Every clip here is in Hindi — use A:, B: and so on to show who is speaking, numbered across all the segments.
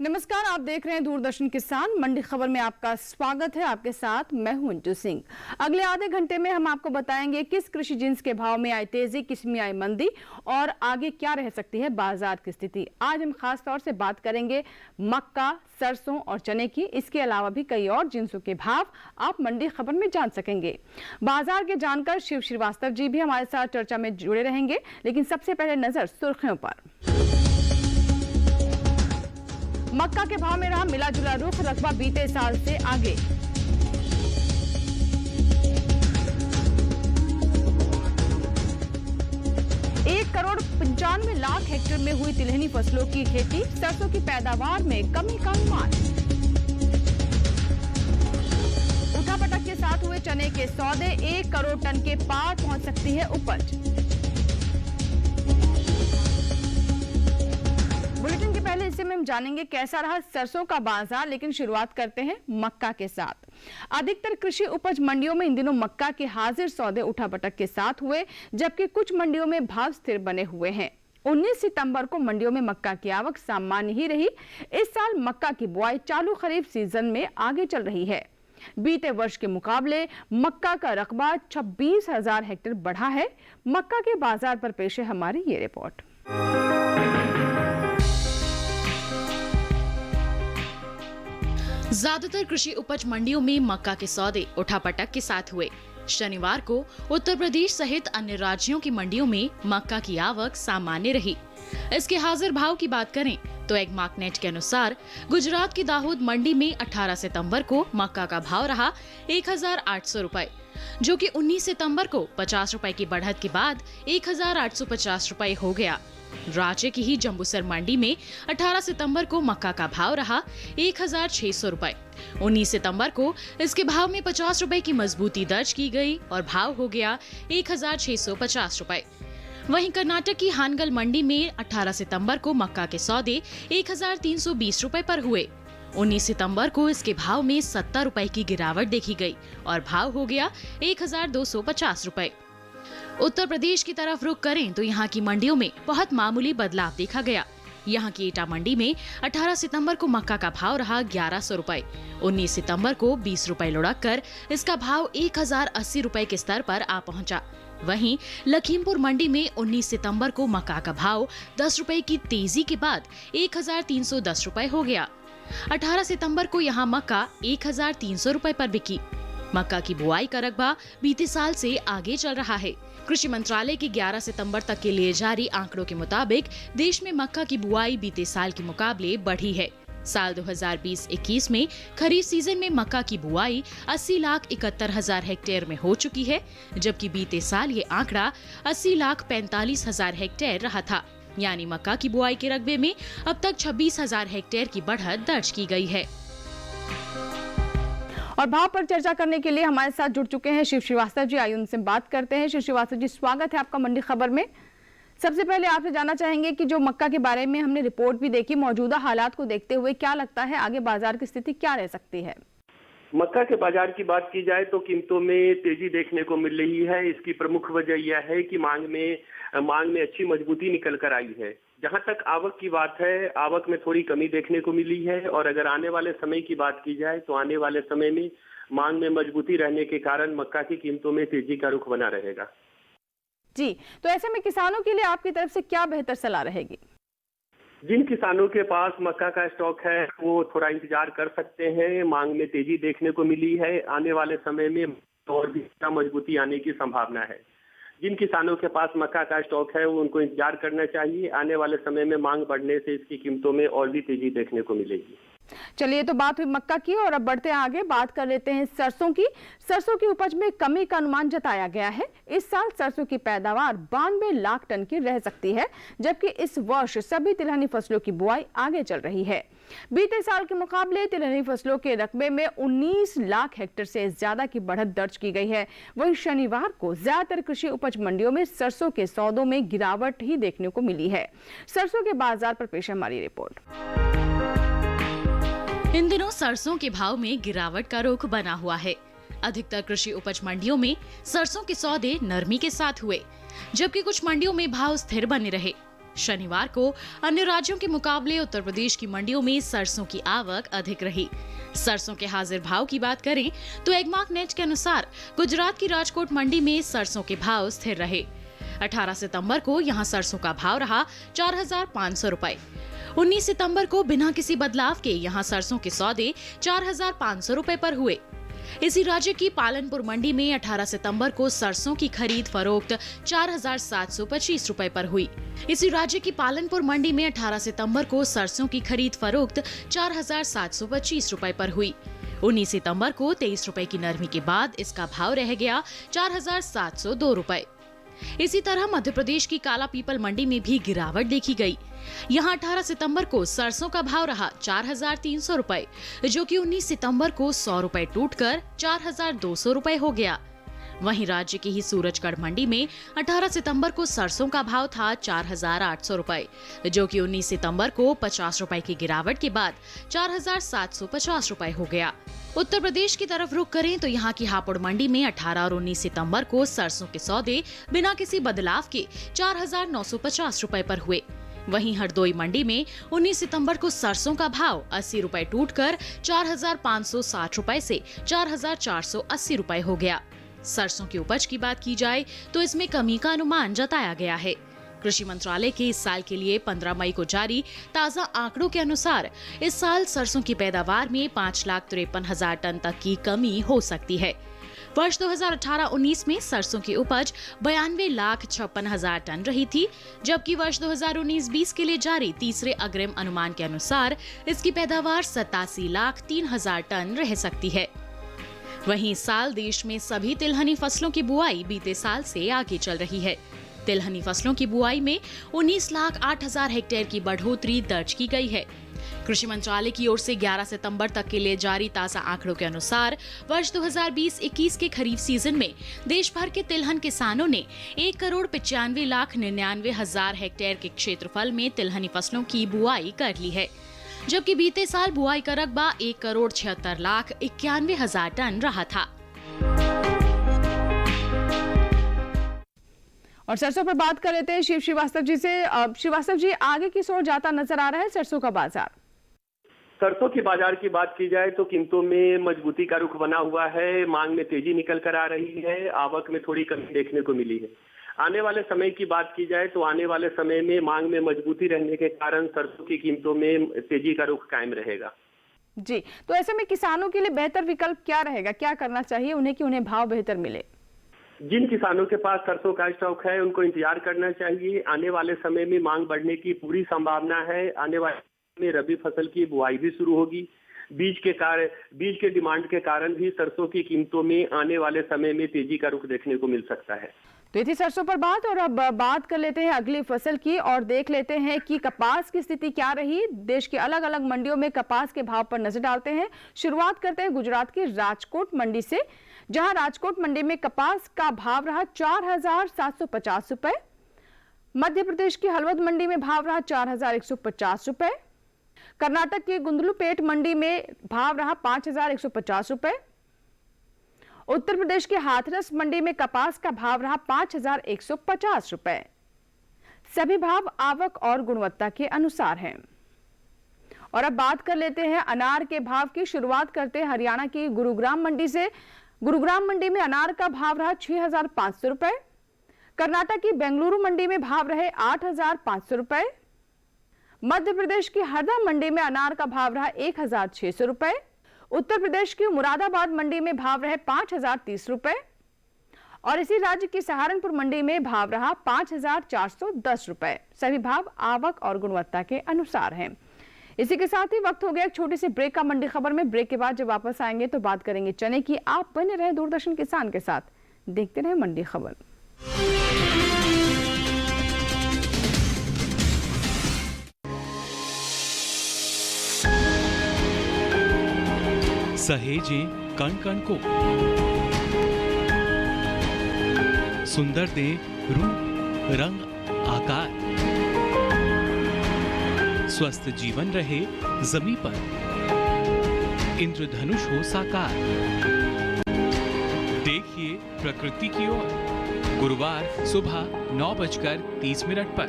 A: नमस्कार, आप देख रहे हैं दूरदर्शन किसान मंडी खबर में आपका स्वागत है। आपके साथ मैं हूं अंजू सिंह। अगले आधे घंटे में हम आपको बताएंगे किस कृषि जिन्स के भाव में आई तेजी, किस में आई मंदी और आगे क्या रह सकती है बाजार की स्थिति। आज हम खास तौर से बात करेंगे मक्का, सरसों और चने की। इसके अलावा भी कई और जिन्सों के भाव आप मंडी खबर में जान सकेंगे। बाजार के जानकार शिव श्रीवास्तव जी भी हमारे साथ चर्चा में जुड़े रहेंगे, लेकिन सबसे पहले नजर सुर्खियों पर। मक्का के भाव में रहा मिला जुला रुख, रकबा बीते साल से आगे। एक करोड़ 95 लाख हेक्टेयर में हुई तिलहनी फसलों की खेती, सरसों की पैदावार में कमी का अनुमान। उठापटक के साथ हुए चने के सौदे, 1 करोड़ टन के पार पहुंच सकती है उपज। बुलेटिन के पहले हिस्से में हम जानेंगे कैसा रहा सरसों का बाजार, लेकिन शुरुआत करते हैं मक्का के साथ। अधिकतर कृषि उपज मंडियों में इन दिनों मक्का के हाजिर सौदे उठापटक के साथ हुए, जबकि कुछ मंडियों में भाव स्थिर बने हुए हैं। 19 सितंबर को मंडियों में मक्का की आवक सामान्य ही रही। इस साल मक्का की बुआई चालू खरीफ सीजन में आगे चल रही है। बीते वर्ष के मुकाबले मक्का का रकबा 26,000 हेक्टेयर बढ़ा है। मक्का के बाजार पर पेश है हमारी ये रिपोर्ट।
B: ज्यादातर कृषि उपज मंडियों में मक्का के सौदे उठापटक के साथ हुए। शनिवार को उत्तर प्रदेश सहित अन्य राज्यों की मंडियों में मक्का की आवक सामान्य रही। इसके हाजिर भाव की बात करें तो एग मार्केट के अनुसार गुजरात की दाहोद मंडी में 18 सितंबर को मक्का का भाव रहा 1,800 रुपए, जो कि 19 सितंबर को 50 रुपए की बढ़त के बाद 1,850 रुपए हो गया। राज्य की ही जम्बूसर मंडी में 18 सितंबर को मक्का का भाव रहा 1,600 रुपए। 19 सितंबर को इसके भाव में 50 रुपए की मजबूती दर्ज की गई और भाव हो गया 1,650 रुपए। वहीं कर्नाटक की हानगल मंडी में 18 सितंबर को मक्का के सौदे 1,320 रुपए पर हुए। 19 सितंबर को इसके भाव में 70 रुपए की गिरावट देखी गई और भाव हो गया 1,250 रुपए। उत्तर प्रदेश की तरफ रुख करें तो यहाँ की मंडियों में बहुत मामूली बदलाव देखा गया। यहाँ की एटा मंडी में 18 सितंबर को मक्का का भाव रहा 1,100 रुपए। 19 सितंबर को 20 रुपए लुढ़क कर इसका भाव 1,080 रुपए के स्तर पर आ पहुंचा। वहीं लखीमपुर मंडी में 19 सितंबर को मक्का का भाव 10 रुपए की तेजी के बाद 1,310 रुपए हो गया। 18 सितंबर को यहाँ मक्का 1,300 रुपए पर बिकी। मक्का की बुआई का रकबा बीते साल से आगे चल रहा है। कृषि मंत्रालय की 11 सितंबर तक के लिए जारी आंकड़ों के मुताबिक देश में मक्का की बुआई बीते साल के मुकाबले बढ़ी है। साल 2020-21 में खरीफ सीजन में मक्का की बुआई 80,71,000 हेक्टेयर में हो चुकी है, जबकि बीते साल ये आंकड़ा 80,45,000 हेक्टेयर रहा था। यानी मक्का की बुआई के रकबे में अब तक 26,000 हेक्टेयर की बढ़त दर्ज की गई है।
A: और भाव पर चर्चा करने के लिए हमारे साथ जुड़ चुके हैं शिव श्रीवास्तव जी। आइए उनसे बात करते हैं। शिव श्रीवास्तव जी, स्वागत है आपका मंडी खबर में। सबसे पहले आपसे जानना चाहेंगे कि जो मक्का के बारे में हमने रिपोर्ट भी देखी, मौजूदा हालात को देखते हुए क्या लगता है आगे बाजार की स्थिति क्या रह सकती है?
C: मक्का के बाजार की बात की जाए तो कीमतों में तेजी देखने को मिल रही है। इसकी प्रमुख वजह यह है कि मांग में अच्छी मजबूती निकल कर आई है। जहां तक आवक की बात है, आवक में थोड़ी कमी देखने को मिली है और अगर आने वाले समय की बात की जाए तो आने वाले समय में मांग में मजबूती रहने के कारण मक्का की कीमतों में तेजी का रुख बना रहेगा।
A: जी, तो ऐसे में किसानों के लिए आपकी तरफ से क्या बेहतर सलाह रहेगी?
C: जिन किसानों के पास मक्का का स्टॉक है वो थोड़ा इंतजार कर सकते हैं। मांग में तेजी देखने को मिली है। आने वाले समय में और भी मजबूती आने की संभावना है। जिन किसानों के पास मक्का का स्टॉक है वो उनको इंतजार करना चाहिए। आने वाले समय में मांग बढ़ने से इसकी कीमतों में और भी तेजी देखने को मिलेगी।
A: चलिए, तो बात हुई मक्का की और अब बढ़ते हैं आगे, बात कर लेते हैं सरसों की। सरसों की उपज में कमी का अनुमान जताया गया है। इस साल सरसों की पैदावार 92 लाख टन की रह सकती है, जबकि इस वर्ष सभी तिलहनी फसलों की बुआई आगे चल रही है। बीते साल के मुकाबले तिलहनी फसलों के रकबे में 19 लाख हेक्टेयर से ज्यादा की बढ़त दर्ज की गई है। वहीं शनिवार को ज्यादातर कृषि उपज मंडियों में सरसों के सौदों में गिरावट ही देखने को मिली है। सरसों के बाजार पर पेश है हमारी रिपोर्ट।
B: इन दिनों सरसों के भाव में गिरावट का रुख बना हुआ है। अधिकतर कृषि उपज मंडियों में सरसों के सौदे नरमी के साथ हुए, जबकि कुछ मंडियों में भाव स्थिर बने रहे। शनिवार को अन्य राज्यों के मुकाबले उत्तर प्रदेश की मंडियों में सरसों की आवक अधिक रही। सरसों के हाजिर भाव की बात करें तो एगमार्क नेट के अनुसार गुजरात की राजकोट मंडी में सरसों के भाव स्थिर रहे। 18 सितंबर को यहां सरसों का भाव रहा 4,500 रुपए। 19 सितंबर को बिना किसी बदलाव के यहां सरसों के सौदे 4,500 रुपए पर हुए। इसी राज्य की पालनपुर मंडी में 18 सितंबर को सरसों की खरीद फरोख्त 4,725 रुपए पर हुई। इसी राज्य की पालनपुर मंडी में 18 सितंबर को सरसों की खरीद फरोख्त 4,725 रुपए पर हुई। 19 सितंबर को 23 रुपए की नरमी के बाद इसका भाव रह गया 4,702 रुपए। इसी तरह मध्य प्रदेश की काला पीपल मंडी में भी गिरावट देखी गई। यहाँ 18 सितंबर को सरसों का भाव रहा 4,300 रुपए, जो कि 19 सितंबर को 100 रुपए टूटकर 4,200 रुपए हो गया। वहीं राज्य की ही सूरजगढ़ मंडी में 18 सितंबर को सरसों का भाव था 4,800 रुपए, जो कि 19 सितंबर को 50 रुपए की गिरावट के बाद 4,750 रुपए हो गया। उत्तर प्रदेश की तरफ रुख करें तो यहाँ की हापुड़ मंडी में 18 और 19 सितंबर को सरसों के सौदे बिना किसी बदलाव के 4,950 रुपए पर हुए। वहीं हरदोई मंडी में 19 सितंबर को सरसों का भाव 80 रुपए टूटकर 4,560 रुपए से 4,480 रुपए हो गया। सरसों की उपज की बात की जाए तो इसमें कमी का अनुमान जताया गया है। कृषि मंत्रालय के इस साल के लिए 15 मई को जारी ताजा आंकड़ों के अनुसार इस साल सरसों की पैदावार में 5,53,000 टन तक की कमी हो सकती है। वर्ष 2018-19 में सरसों की उपज 92,56,000 टन रही थी, जबकि वर्ष 2019-20 के लिए जारी तीसरे अग्रिम अनुमान के अनुसार इसकी पैदावार 87,03,000 टन रह सकती है। वहीं इस साल देश में सभी तिलहनी फसलों की बुआई बीते साल से आगे चल रही है। तिलहनी फसलों की बुआई में 19,08,000 हेक्टेयर की बढ़ोतरी दर्ज की गई है। कृषि मंत्रालय की ओर से 11 सितंबर तक के लिए जारी ताजा आंकड़ों के अनुसार वर्ष 2020-21 के खरीफ सीजन में देश भर के तिलहन किसानों ने 1,95,99,000 हेक्टेयर के क्षेत्रफल में तिलहनी फसलों की बुआई कर ली है, जबकि बीते साल बुआई का रकबा 1,76,91,000 टन रहा था।
A: और सरसों पर बात कर लेते हैं शिव श्रीवास्तव जी से। श्रीवास्तव जी, आगे किस ओर जाता नजर आ रहा है सरसों का बाजार?
C: सरसों की बाजार की बात की जाए तो कीमतों में मजबूती का रुख बना हुआ है। मांग में तेजी निकल कर आ रही है। आवक में थोड़ी कमी देखने को मिली है। आने वाले समय की बात की जाए तो आने वाले समय में मांग में मजबूती रहने के कारण सरसों की कीमतों में तेजी का रुख कायम रहेगा।
A: जी, तो ऐसे में किसानों के लिए बेहतर विकल्प क्या रहेगा? क्या करना चाहिए उन्हें कि उन्हें भाव बेहतर मिले?
C: जिन किसानों के पास सरसों का स्टॉक है उनको इंतजार करना चाहिए। आने वाले समय में मांग बढ़ने की पूरी संभावना है। आने वाले में रबी फसल की बुआई भी शुरू होगी। बीज के डिमांड के कारण भी सरसों की कीमतों में आने वाले समय में तेजी का रुख देखने को मिल सकता है।
A: तो ये थी सरसों पर बात, और अब बात कर लेते हैं अगली फसल की और देख लेते हैं कि कपास की स्थिति क्या रही। देश के अलग अलग मंडियों में कपास के भाव पर नजर डालते हैं। शुरुआत करते हैं गुजरात की राजकोट मंडी से, जहां राजकोट मंडी में कपास का भाव रहा 4,750 रुपए। मध्य प्रदेश की हलवद मंडी में भाव रहा 4,150 रुपए। कर्नाटक की गुंदलुपेट मंडी में भाव रहा 5,150 रुपए। उत्तर प्रदेश के हाथरस मंडी में कपास का भाव रहा 5,150 रुपए। सभी भाव आवक और गुणवत्ता के अनुसार हैं। और अब बात कर लेते हैं अनार के भाव की। शुरुआत करते हैं हरियाणा की गुरुग्राम मंडी से। गुरुग्राम मंडी में अनार का भाव रहा 6,500 रुपए। कर्नाटक की बेंगलुरु मंडी में भाव रहे 8,500 रुपए। मध्य प्रदेश की हरदा मंडी में अनार का भाव रहा 1,600 रुपए। उत्तर प्रदेश की मुरादाबाद मंडी में भाव रहे 5,030 रुपए। और इसी राज्य की सहारनपुर मंडी में भाव रहा 5,410 रुपए। सभी भाव आवक और गुणवत्ता के अनुसार हैं। इसी के साथ ही वक्त हो गया एक छोटी सी ब्रेक का। मंडी खबर में ब्रेक के बाद जब वापस आएंगे तो बात करेंगे चने की। आप बने रहे दूरदर्शन किसान के साथ, देखते रहे मंडी खबर।
D: सहेजें कण कण को, सुंदर दे रूप रंग आकार, स्वस्थ जीवन रहे जमी पर, इंद्रधनुष हो साकार। देखिए प्रकृति की ओर, गुरुवार सुबह 9:30 पर।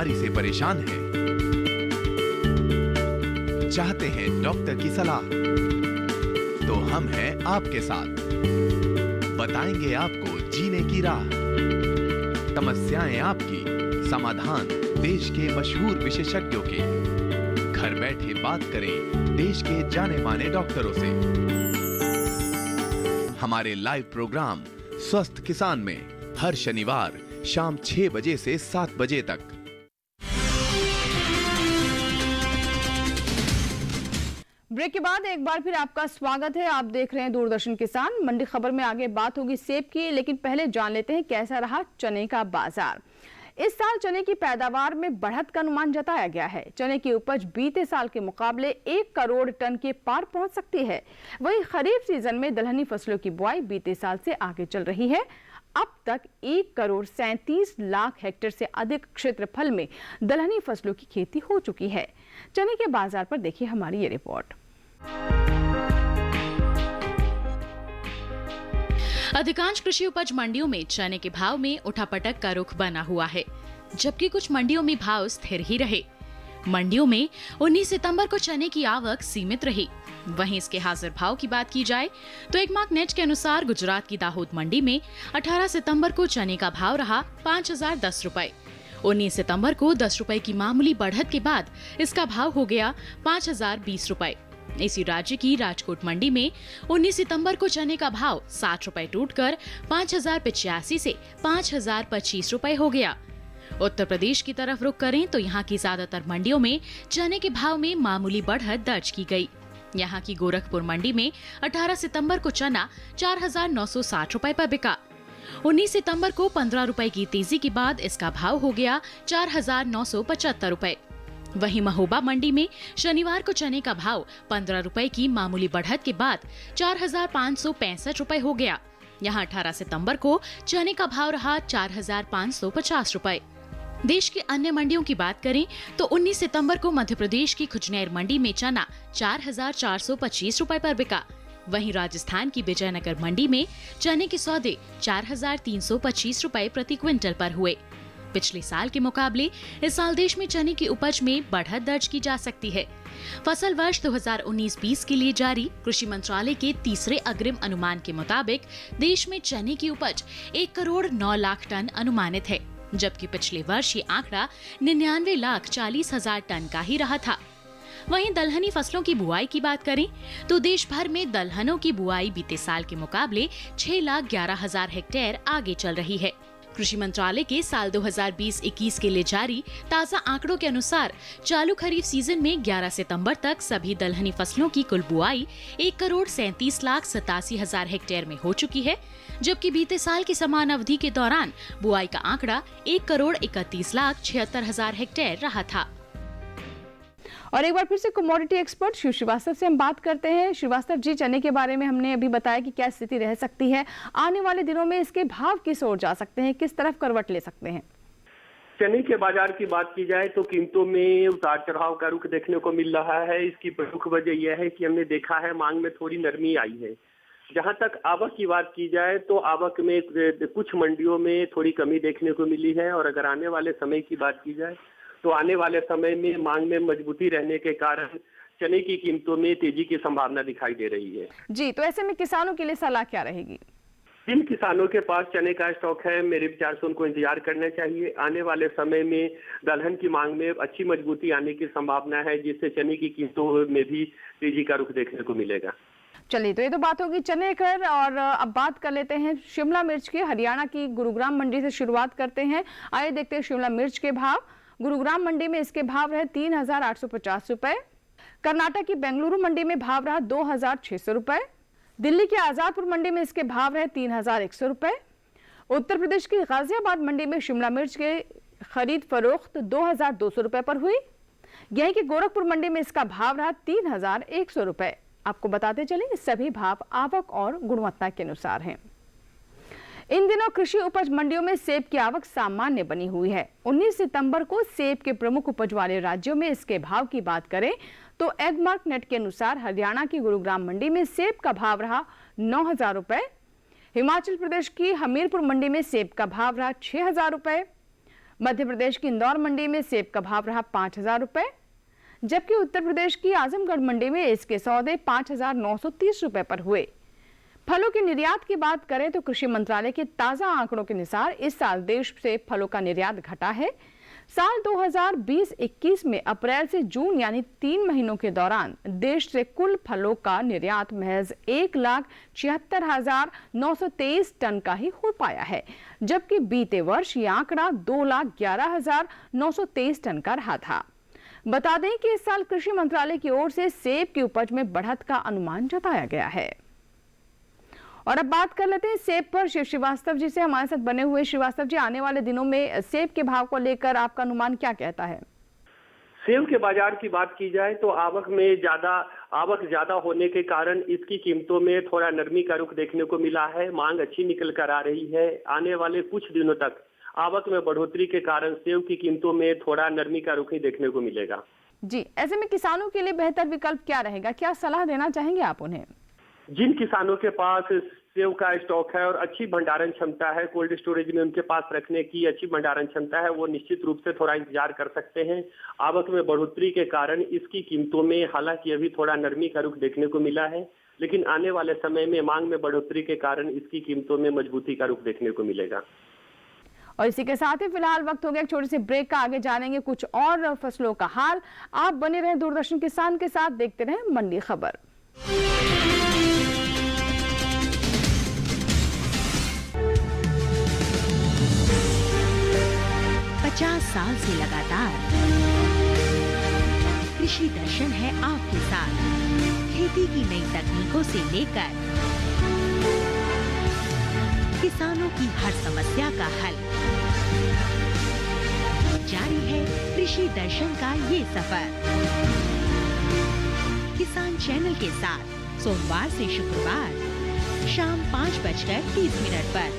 E: बीमारी से परेशान हैं? चाहते हैं डॉक्टर की सलाह? तो हम हैं आपके साथ। बताएंगे आपको जीने की राह। समस्याएं आपकी, समाधान देश के मशहूर विशेषज्ञों के। घर बैठे बात करें देश के जाने माने डॉक्टरों से। हमारे लाइव प्रोग्राम स्वस्थ किसान में हर शनिवार शाम 6 बजे से 7 बजे तक।
A: ब्रेक के बाद एक बार फिर आपका स्वागत है। आप देख रहे हैं दूरदर्शन किसान। मंडी खबर में आगे बात होगी सेब की, लेकिन पहले जान लेते हैं कैसा रहा चने का बाजार। इस साल चने की पैदावार में बढ़त का अनुमान जताया गया है। चने की उपज बीते साल के मुकाबले 1 करोड़ टन के पार पहुंच सकती है। वहीं खरीफ सीजन में दलहनी फसलों की बुआई बीते साल से आगे चल रही है। अब तक 1 करोड़ 37 लाख हेक्टेयर से अधिक क्षेत्रफल में दलहनी फसलों की खेती हो चुकी है। चने के बाजार पर देखिए हमारी ये रिपोर्ट।
B: अधिकांश कृषि उपज मंडियों में चने के भाव में उठापटक का रुख बना हुआ है, जबकि कुछ मंडियों में भाव स्थिर ही रहे। मंडियों में 19 सितंबर को चने की आवक सीमित रही। वहीं इसके हाजिर भाव की बात की जाए तो एक मार्क नेट के अनुसार गुजरात की दाहोद मंडी में 18 सितंबर को चने का भाव रहा 5010 रुपए। 19 सितंबर को 10 रुपए की मामूली बढ़त के बाद इसका भाव हो गया 5020 रुपए। इसी राज्य की राजकोट मंडी में 19 सितंबर को चने का भाव 60 रुपए टूटकर 5085 से 5025 रुपए हो गया। उत्तर प्रदेश की तरफ रुख करें तो यहाँ की ज्यादातर मंडियों में चने के भाव में मामूली बढ़त दर्ज की गई। यहाँ की गोरखपुर मंडी में 18 सितंबर को चना 4960 रुपए पर बिका। 19 सितंबर को 15 रुपए की तेजी के बाद इसका भाव हो गया 4975 रुपए। वहीं महोबा मंडी में शनिवार को चने का भाव 15 रुपए की मामूली बढ़त के बाद 4565 रुपए हो गया। यहाँ 18 सितंबर को चने का भाव रहा 4550 रुपए। देश की अन्य मंडियों की बात करें तो 19 सितंबर को मध्य प्रदेश की खुजनेर मंडी में चना 4425 रुपए पर बिका। वहीं राजस्थान की विजयनगर मंडी में चने के सौदे 4325 रुपए प्रति क्विंटल पर हुए। पिछले साल के मुकाबले इस साल देश में चने की उपज में बढ़त दर्ज की जा सकती है। फसल वर्ष 2019-20 के लिए जारी कृषि मंत्रालय के तीसरे अग्रिम अनुमान के मुताबिक देश में चने की उपज 1 करोड़ 9 लाख टन अनुमानित है, जबकि पिछले वर्ष ये आंकड़ा 99,40,000 टन का ही रहा था। वहीं दलहनी फसलों की बुआई की बात करें तो देश भर में दलहनों की बुआई बीते साल के मुकाबले 6,11,000 हेक्टेयर आगे चल रही है। कृषि मंत्रालय के साल 2020-21 के लिए जारी ताज़ा आंकड़ों के अनुसार चालू खरीफ सीजन में 11 सितंबर तक सभी दलहनी फसलों की कुल बुआई 1 करोड़ 37,87,000 हेक्टेयर में हो चुकी है, जबकि बीते साल की समान अवधि के दौरान बुआई का आंकड़ा 1 करोड़ 31,76,000 हेक्टेयर रहा था।
A: और एक बार फिर से कमोडिटी एक्सपर्ट शिव श्रीवास्तव से हम बात करते हैं। श्रीवास्तव जी, चने के बारे में हमने अभी बताया कि क्या स्थिति रह सकती है, आने वाले दिनों में इसके भाव किस ओर जा सकते हैं, किस तरफ करवट ले सकते हैं?
C: चने के बाजार की बात की जाए तो कीमतों में उतार चढ़ाव का रुख देखने को मिल रहा है। इसकी प्रमुख वजह यह है कि हमने देखा है मांग में थोड़ी नरमी आई है। जहां तक आवक की बात की जाए तो आवक में कुछ मंडियों में थोड़ी कमी देखने को मिली है, और अगर आने वाले समय की बात की जाए तो आने वाले समय में मांग में मजबूती रहने के कारण चने की कीमतों में तेजी की संभावना दिखाई दे रही है।
A: जी, तो ऐसे में किसानों के लिए सलाह क्या रहेगी?
C: जिन किसानों के पास चने का स्टॉक है, मेरे विचार से उनको इंतजार करना चाहिए। आने वाले समय में दलहन की मांग में अच्छी मजबूती आने की संभावना है, जिससे चने की कीमतों में भी तेजी का रुख देखने को मिलेगा।
A: चलिए, तो ये तो बात होगी चने कर, और अब बात कर लेते हैं शिमला मिर्च की। हरियाणा की गुरुग्राम मंडी से शुरुआत करते हैं। आइए देखते हैं शिमला मिर्च के भाव। गुरुग्राम मंडी में इसके भाव रहे 3,850 रुपए। कर्नाटक की बेंगलुरु मंडी में भाव रहा 2,600 रुपए। दिल्ली की आजादपुर मंडी में इसके भाव रहे 3,100 रुपए। उत्तर प्रदेश की गाजियाबाद मंडी में शिमला मिर्च के खरीद फरोख्त 2,200 रुपए पर हुई। यहीं की गोरखपुर मंडी में इसका भाव रहा 3,100 रुपए। आपको बताते चलें, सभी भाव आवक और गुणवत्ता के अनुसार हैं। इन दिनों कृषि उपज मंडियों में सेब की आवक सामान्य बनी हुई है। 19 सितंबर को सेब के प्रमुख उपज वाले राज्यों में इसके भाव की बात करें तो एगमार्क नेट के अनुसार हरियाणा की गुरुग्राम मंडी में सेब का भाव रहा 9,000 रुपए। हिमाचल प्रदेश की हमीरपुर मंडी में सेब का भाव रहा 6,000 रुपए। मध्य प्रदेश की इंदौर मंडी में सेब का भाव रहा 5,000 रुपए, जबकि उत्तर प्रदेश की आजमगढ़ मंडी में इसके सौदे 5,930 रुपए पर हुए। फलों के निर्यात की बात करें तो कृषि मंत्रालय के ताजा आंकड़ों के अनुसार इस साल देश से फलों का निर्यात घटा है। साल 2020-21 में अप्रैल से जून यानी 3 महीनों के दौरान देश से कुल फलों का निर्यात महज 1,76,923 टन का ही हो पाया है, जबकि बीते वर्ष ये आंकड़ा 2,11,923 टन का रहा था। बता दें कि इस साल कृषि मंत्रालय की ओर से सेब की उपज में बढ़त का अनुमान जताया गया है। और अब बात कर लेते हैं सेब पर शिव श्रीवास्तव जी से हमारे साथ बने हुए। श्रीवास्तव जी, आने वाले दिनों में सेब के भाव को लेकर आपका अनुमान क्या कहता है?
C: सेब के बाजार की बात की जाए तो आवक ज्यादा होने के कारण इसकी कीमतों में थोड़ा नरमी का रुख देखने को मिला है। मांग अच्छी निकल कर आ रही है। आने वाले कुछ दिनों तक आवक में बढ़ोतरी के कारण सेब की कीमतों में थोड़ा नरमी का रुख ही देखने को मिलेगा।
A: जी, ऐसे में किसानों के लिए बेहतर विकल्प क्या रहेगा? क्या सलाह देना चाहेंगे आप उन्हें?
C: जिन किसानों के पास सेब का स्टॉक है और अच्छी भंडारण क्षमता है, कोल्ड स्टोरेज में उनके पास रखने की अच्छी भंडारण क्षमता है, वो निश्चित रूप से थोड़ा इंतजार कर सकते हैं। आवक में बढ़ोतरी के कारण इसकी कीमतों में हालांकि अभी थोड़ा नरमी का रुख देखने को मिला है, लेकिन आने वाले समय में मांग में बढ़ोतरी के कारण इसकी कीमतों में मजबूती का रुख देखने को मिलेगा।
A: और इसी के साथ ही फिलहाल वक्त हो गया एक छोटे से ब्रेक का। आगे जानेंगे कुछ और फसलों का हाल। आप बने रहें दूरदर्शन किसान के साथ, देखते रहें मंडी खबर।
F: 50 साल से लगातार कृषि दर्शन है आपके साथ। खेती की नई तकनीकों से लेकर किसानों की हर समस्या का हल, जारी है कृषि दर्शन का ये सफर। किसान चैनल के साथ सोमवार से शुक्रवार शाम 5:30 पर।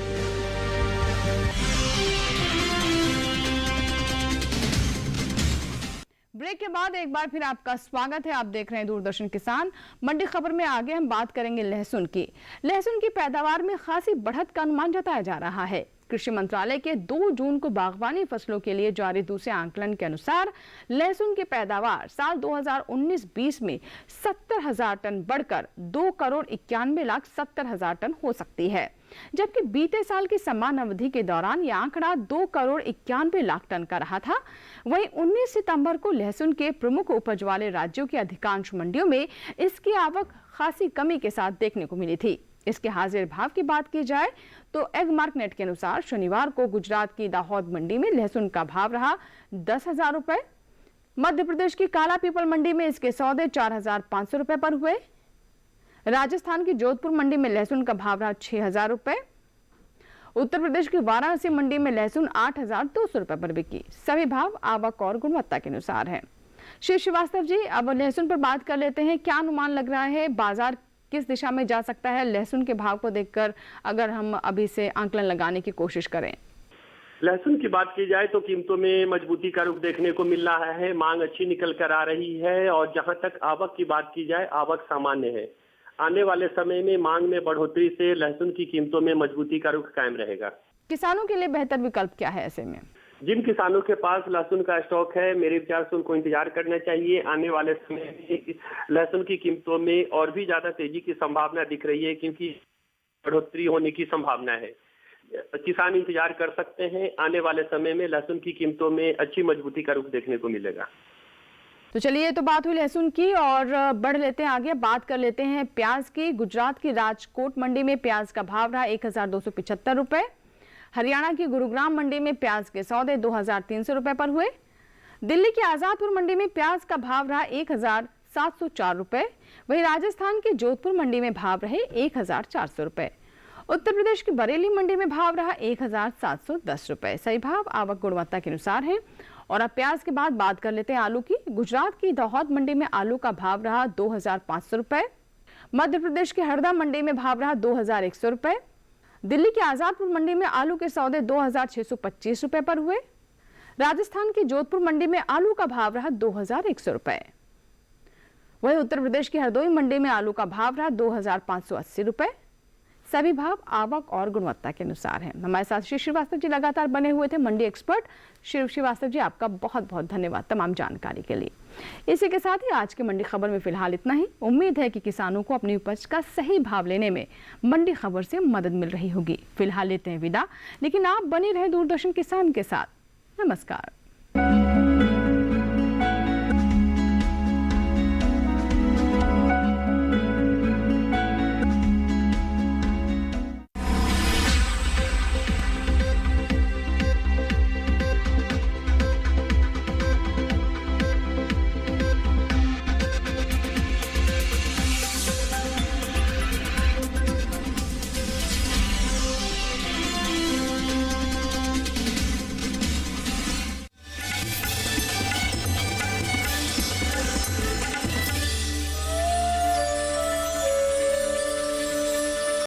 A: ब्रेक के बाद एक बार फिर आपका स्वागत है। आप देख रहे हैं दूरदर्शन किसान। मंडी खबर में आगे हम बात करेंगे लहसुन की। लहसुन की पैदावार में खासी बढ़त का अनुमान जताया जा रहा है। कृषि मंत्रालय के 2 जून को बागवानी फसलों के लिए जारी दूसरे आंकलन के अनुसार लहसुन की पैदावार साल 2019-20 में 70,000 टन बढ़कर 2,91,70,000 टन हो सकती है, जबकि बीते साल की समान अवधि के दौरान यह आंकड़ा 2,91,00,000 टन का रहा था। वहीं 19 सितंबर को लहसुन के प्रमुख उपज वाले राज्यों की अधिकांश मंडियों में इसकी आवक खासी कमी के साथ देखने को मिली थी। इसके हाजिर भाव की बात की जाए तो एग मार्केट के अनुसार शनिवार को गुजरात की दाहोद मंडी में लहसुन का भाव रहा 10,000 रुपए। मध्य प्रदेश की काला पीपल मंडी में इसके सौदे 4,500 रुपए पर हुए। राजस्थान की जोधपुर मंडी में लहसुन का भाव रहा 6,000 रुपए। उत्तर प्रदेश की वाराणसी मंडी में लहसुन 8,200 रुपए पर बिकी। सभी भाव आवक और गुणवत्ता के अनुसार हैं। श्री श्रीवास्तव जी, अब लहसुन पर बात कर लेते हैं। क्या अनुमान लग रहा है, बाजार किस दिशा में जा सकता है लहसुन के भाव को देखकर, अगर हम अभी से आंकलन लगाने की कोशिश करें?
C: लहसुन की बात की जाए तो कीमतों में मजबूती का रुख देखने को मिल रहा है। मांग अच्छी निकल कर आ रही है और जहां तक आवक की बात की जाए, आवक सामान्य है। आने वाले समय में मांग में बढ़ोतरी से लहसुन की कीमतों में मजबूती का रुख कायम रहेगा।
A: किसानों के लिए बेहतर विकल्प क्या है ऐसे में?
C: जिन किसानों के पास लहसुन का स्टॉक है, मेरे विचार से उनको इंतजार करना चाहिए। आने वाले समय में लहसुन की कीमतों में और भी ज्यादा तेजी की संभावना दिख रही है, क्योंकि बढ़ोतरी होने की संभावना है। किसान इंतजार कर सकते हैं। आने वाले समय में लहसुन की कीमतों में अच्छी मजबूती का रुख देखने को मिलेगा।
A: तो चलिए, ये तो बात हुई लहसुन की और बढ़ लेते हैं आगे। बात कर लेते हैं प्याज की। गुजरात की राजकोट मंडी में प्याज का भाव रहा 1,275 रुपए। हरियाणा की गुरुग्राम मंडी में प्याज के सौदे 2,300 रुपए पर हुए। दिल्ली की आजादपुर मंडी में प्याज का भाव रहा 1,704 रुपए। वहीं राजस्थान की जोधपुर मंडी में भाव रहे 1,400 रुपए। उत्तर प्रदेश की बरेली मंडी में भाव रहा 1,710 रुपए। सही भाव आवक गुणवत्ता के अनुसार है। और अब प्याज के बाद बात कर लेते हैं आलू की। गुजरात की दाहोद मंडी में आलू का भाव रहा 2,500 रुपए। मध्य प्रदेश की हरदा मंडी में भाव रहा 2,100 रुपए। दिल्ली की आजादपुर मंडी में आलू के सौदे 2,625 रुपए पर हुए। राजस्थान की जोधपुर मंडी में आलू का भाव रहा 2,100 रुपए। वहीं उत्तर प्रदेश की हरदोई मंडी में आलू का भाव रहा 2,580 रुपए। सभी भाव आवक और गुणवत्ता के अनुसार हैं। हमारे साथ श्री श्रीवास्तव जी लगातार बने हुए थे, मंडी एक्सपर्ट। श्री श्रीवास्तव जी, आपका बहुत बहुत धन्यवाद तमाम जानकारी के लिए। इसी के साथ ही आज की मंडी खबर में फिलहाल इतना ही। उम्मीद है कि किसानों को अपनी उपज का सही भाव लेने में मंडी खबर से मदद मिल रही होगी। फिलहाल लेते हैं विदा, लेकिन आप बने रहे दूरदर्शन किसान के साथ। नमस्कार।